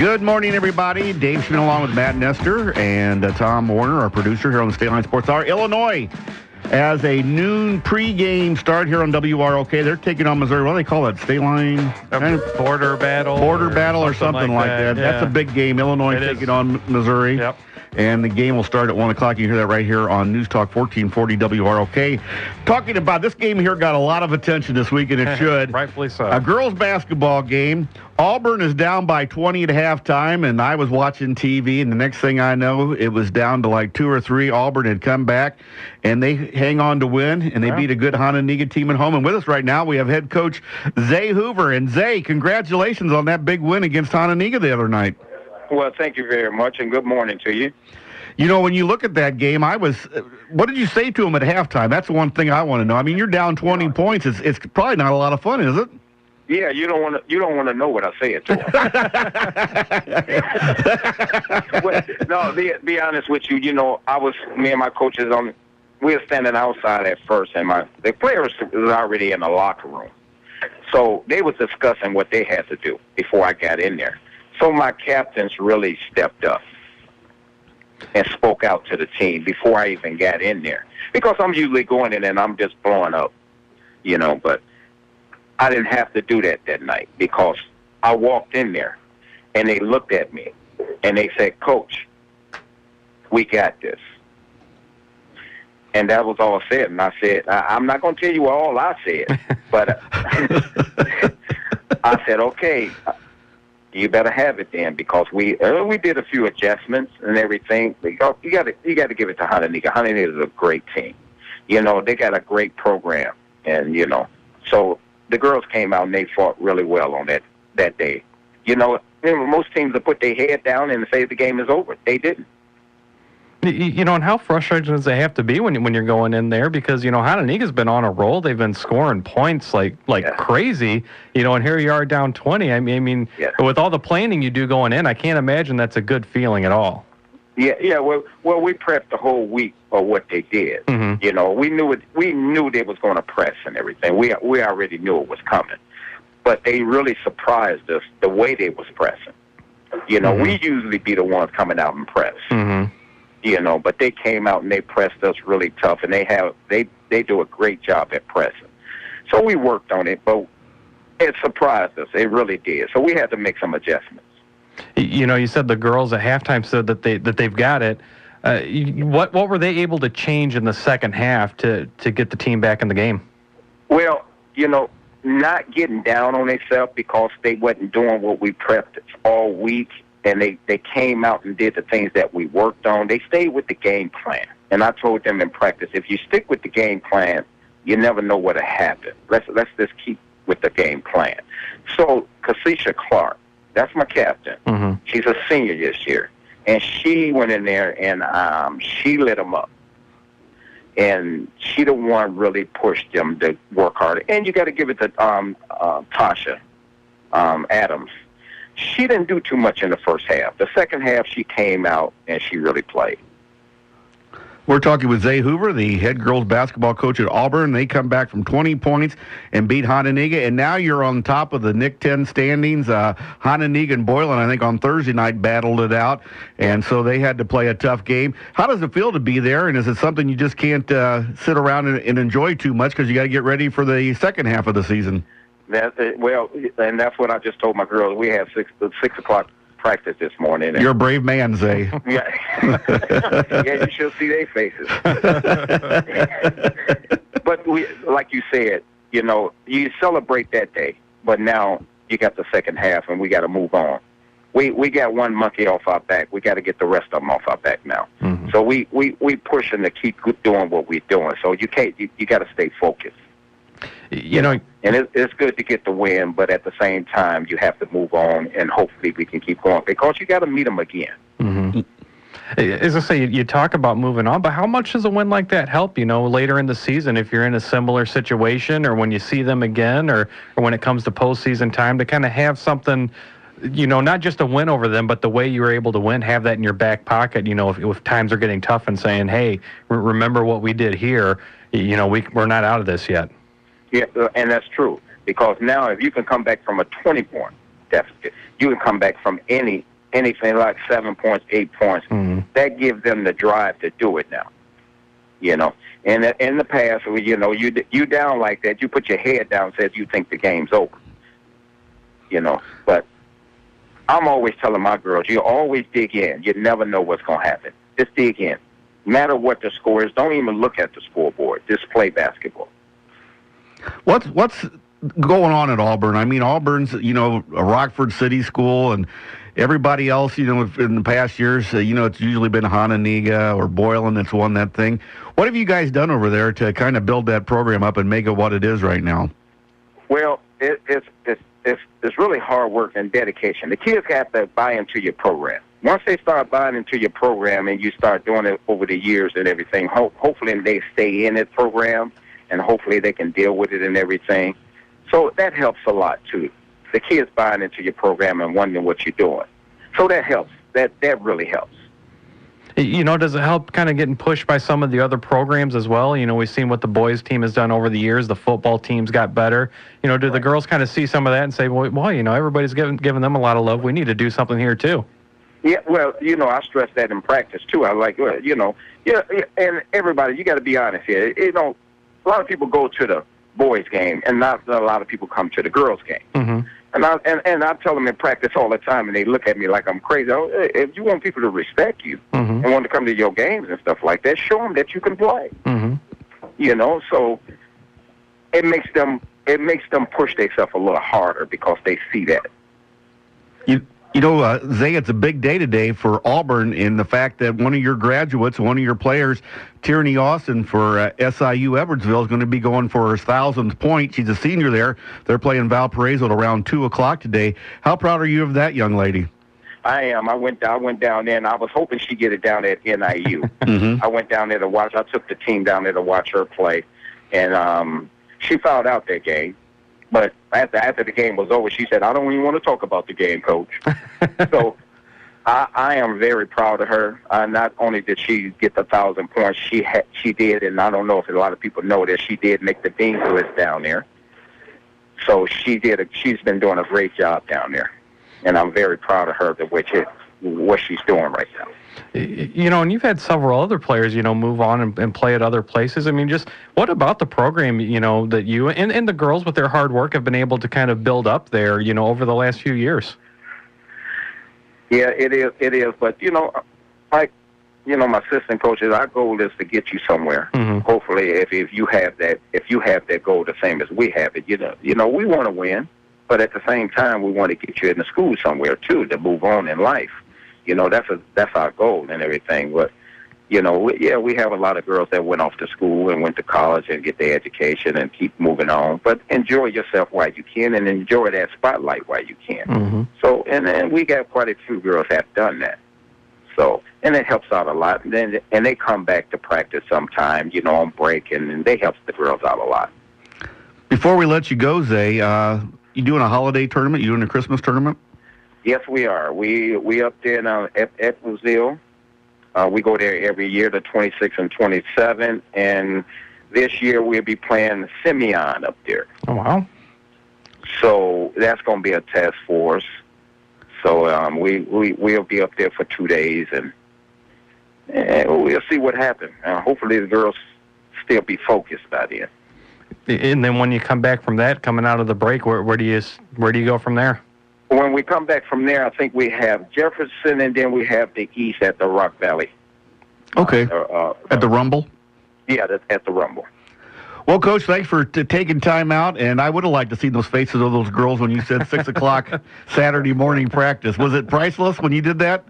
Good morning, everybody. Dave Schmidt along with Matt Nestor and Tom Warner, our producer here on the State Line Sports Hour. Illinois as a noon pregame start here on WROK. They're taking on Missouri. What do they call it? State Line? Border battle. Border battle or something like that. Yeah. That's a big game. Illinois taking on Missouri. Yep. And the game will start at 1 o'clock. You hear that right here on News Talk 1440 WROK. Talking about this game here got a lot of attention this week, and it should. Rightfully so. A girls' basketball game. Auburn is down by 20 at halftime, and I was watching TV, and the next thing I know, it was down to like 2 or 3. Auburn had come back, and they hang on to win, and they beat a good Hononegah team at home. And with us right now, we have head coach Zay Hoover. And Zay, congratulations on that big win against Hononegah the other night. Well, thank you very much, and good morning to you. You know, when you look at that game, what did you say to them at halftime? That's the one thing I want to know. I mean, you're down 20 points. It's probably not a lot of fun, is it? Yeah, you don't want to know what I said to them. Well, no, be honest with you. You know, me and my coaches we were standing outside at first, and the players was already in the locker room, so they was discussing what they had to do before I got in there. So my captains really stepped up and spoke out to the team before I even got in there. Because I'm usually going in and I'm just blowing up, you know, but I didn't have to do that night because I walked in there and they looked at me and they said, "Coach, we got this." And that was all I said. And I said, I'm not going to tell you all I said, but I said, okay, you better have it then, because we did a few adjustments and everything. You got to give it to Hononegah. Hononegah is a great team. You know, they got a great program, and you know, so the girls came out and they fought really well on that day. You know, most teams will put their head down and say the game is over. They didn't. You know, and how frustrating does it have to be when you're going in there? Because, you know, Hononegah's been on a roll. They've been scoring points like crazy, you know, and here you are down 20. I mean, with all the planning you do going in, I can't imagine that's a good feeling at all. Yeah. Well, we prepped the whole week of what they did. Mm-hmm. You know, we knew they was going to press and everything. We already knew it was coming. But they really surprised us the way they was pressing. You know, we usually be the ones coming out and press. Mm-hmm. You know, but they came out and they pressed us really tough, and they do a great job at pressing. So we worked on it, but it surprised us. It really did. So we had to make some adjustments. You know, you said the girls at halftime said that they've got it. What were they able to change in the second half to get the team back in the game? Well, you know, not getting down on themselves because they wasn't doing what we prepped all week. And they came out and did the things that we worked on. They stayed with the game plan. And I told them in practice, if you stick with the game plan, you never know what'll happen. Let's just keep with the game plan. So Kasisha Clark, that's my captain. Mm-hmm. She's a senior this year. And she went in there and she lit them up. And she the one really pushed them to work harder. And you got to give it to Tasha Adams. She didn't do too much in the first half. The second half, she came out and she really played. We're talking with Zay Hoover, the head girls basketball coach at Auburn. They come back from 20 points and beat Hononegah, and now you're on top of the NIC 10 standings. Hononegah and Boylan, I think, on Thursday night battled it out, and so they had to play a tough game. How does it feel to be there, and is it something you just can't sit around and enjoy too much because you got to get ready for the second half of the season? Well, and that's what I just told my girls. We have 6 o'clock practice this morning. You're a brave man, Zay. Yeah, you should see their faces. But like you said, you know, you celebrate that day, but now you got the second half, and we got to move on. We got one monkey off our back. We got to get the rest of them off our back now. Mm-hmm. So we pushing to keep doing what we're doing. So you got to stay focused. You know, and it's good to get the win, but at the same time, you have to move on, and hopefully we can keep going because you got to meet them again. Mm-hmm. As I say, you talk about moving on, but how much does a win like that help, you know, later in the season if you're in a similar situation or when you see them again or when it comes to postseason time to kind of have something, you know, not just a win over them, but the way you were able to win, have that in your back pocket, you know, if times are getting tough and saying, hey, remember what we did here, you know, we're not out of this yet. Yeah, and that's true. Because now if you can come back from a 20-point deficit, you can come back from any anything like 7 points, 8 points. That gives them the drive to do it now. You know, and in the past, you know, you down like that, you put your head down and says you think the game's over. You know, but I'm always telling my girls, you always dig in. You never know what's going to happen. Just dig in. No matter what the score is, don't even look at the scoreboard. Just play basketball. What's going on at Auburn? I mean, Auburn's, you know, a Rockford City school, and everybody else, you know, in the past years, you know, it's usually been Hononegah or Boylan that's won that thing. What have you guys done over there to kind of build that program up and make it what it is right now? Well, it's really hard work and dedication. The kids have to buy into your program. Once they start buying into your program and you start doing it over the years and everything, hopefully they stay in that program, and hopefully they can deal with it and everything. So that helps a lot, too. The kids buying into your program and wondering what you're doing. So that helps. That really helps. You know, does it help kind of getting pushed by some of the other programs as well? You know, we've seen what the boys team has done over the years. The football teams got better. You know, do the girls kind of see some of that and say, well, you know, everybody's giving them a lot of love. We need to do something here, too. Yeah, well, you know, I stress that in practice, too. I like, well, you know, yeah, and everybody, you got to be honest here. You know, a lot of people go to the boys' game, and not a lot of people come to the girls' game. Mm-hmm. And I tell them in practice all the time, and they look at me like I'm crazy. If you want people to respect you and want to come to your games and stuff like that, show them that you can play. You know, so it makes them push themselves a little harder because they see that. You know, Zay, it's a big day today for Auburn in the fact that one of your graduates, one of your players, Tierney Austin for SIU Edwardsville, is going to be going for her 1,000th point. She's a senior there. They're playing Valparaiso at around 2 o'clock today. How proud are you of that young lady? I am. I went down there, and I was hoping she'd get it down at NIU. I went down there to watch. I took the team down there to watch her play, and she fouled out that game. But after the game was over, she said, "I don't even want to talk about the game, Coach." So I am very proud of her. Not only did she get the 1,000 points, she did, and I don't know if a lot of people know that she did make the Dean's List down there. So she's been doing a great job down there, and I'm very proud of her what she's doing right now. You know, and you've had several other players, you know, move on and play at other places. I mean, just what about the program, you know, that you and the girls with their hard work have been able to kind of build up there, you know, over the last few years? Yeah, it is. But, you know, like, you know, my assistant coaches, our goal is to get you somewhere. Hopefully, if you have that goal the same as we have it, you know, we want to win, but at the same time, we want to get you in the school somewhere too to move on in life. You know, that's our goal and everything. But, you know, we have a lot of girls that went off to school and went to college and get their education and keep moving on. But enjoy yourself while you can and enjoy that spotlight while you can. So, and we got quite a few girls that have done that. So, and it helps out a lot. And they come back to practice sometime, you know, on break, and they help the girls out a lot. Before we let you go, Zay, you doing a holiday tournament? You doing a Christmas tournament? Yes, we are. We up there now at Edwardsville. We go there every year, the 26th and 27th, and this year we'll be playing Simeon up there. Oh, wow. So that's going to be a test for us. So we'll be up there for 2 days, and we'll see what happens. Hopefully the girls still be focused by then. And then when you come back from that, coming out of the break, where do you go from there? When we come back from there, I think we have Jefferson, and then we have the East at the Rock Valley. Okay. At the Rumble? Yeah, at the Rumble. Well, Coach, thanks for taking time out, and I would have liked to see those faces of those girls when you said 6 o'clock Saturday morning practice. Was it priceless when you did that?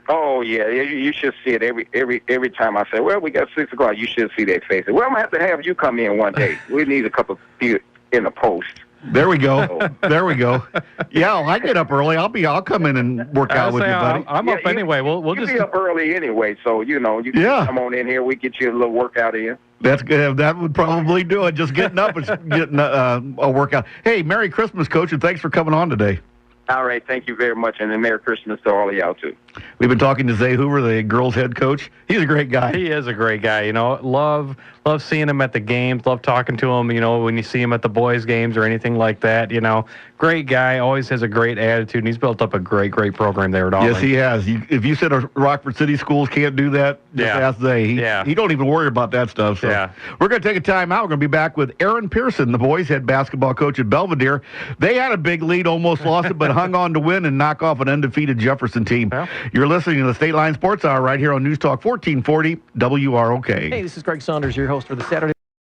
Oh, yeah. You should see it every time I say, well, we got 6 o'clock. You should see their faces. Well, I'm going to have you come in one day. We need a couple of you in the post. There we go. There we go. Yeah, I get up early. I'll come in and work out with you, buddy. I'm up anyway. We'll just be up early anyway, so you know you can come on in here. We get you a little workout in. That's good. That would probably do it. Just getting up and getting a workout. Hey, Merry Christmas, Coach, and thanks for coming on today. All right, thank you very much, and Merry Christmas to all of y'all too. We've been talking to Zay Hoover, the girls' head coach. He's a great guy. He is a great guy. You know, love seeing him at the games. Love talking to him. You know, when you see him at the boys' games or anything like that. You know, great guy. Always has a great attitude, and he's built up a great program there at Auburn. Yes, he has. If you said Rockford City schools can't do that, just ask Zay. He don't even worry about that stuff. So we're going to take a time out. We're going to be back with Aaron Pearson, the boys' head basketball coach at Belvedere. They had a big lead, almost lost it, but hung on to win and knock off an undefeated Jefferson team. Yeah. You're listening to the State Line Sports Hour right here on News Talk 1440 WROK. Hey, this is Greg Saunders, your host for the Saturday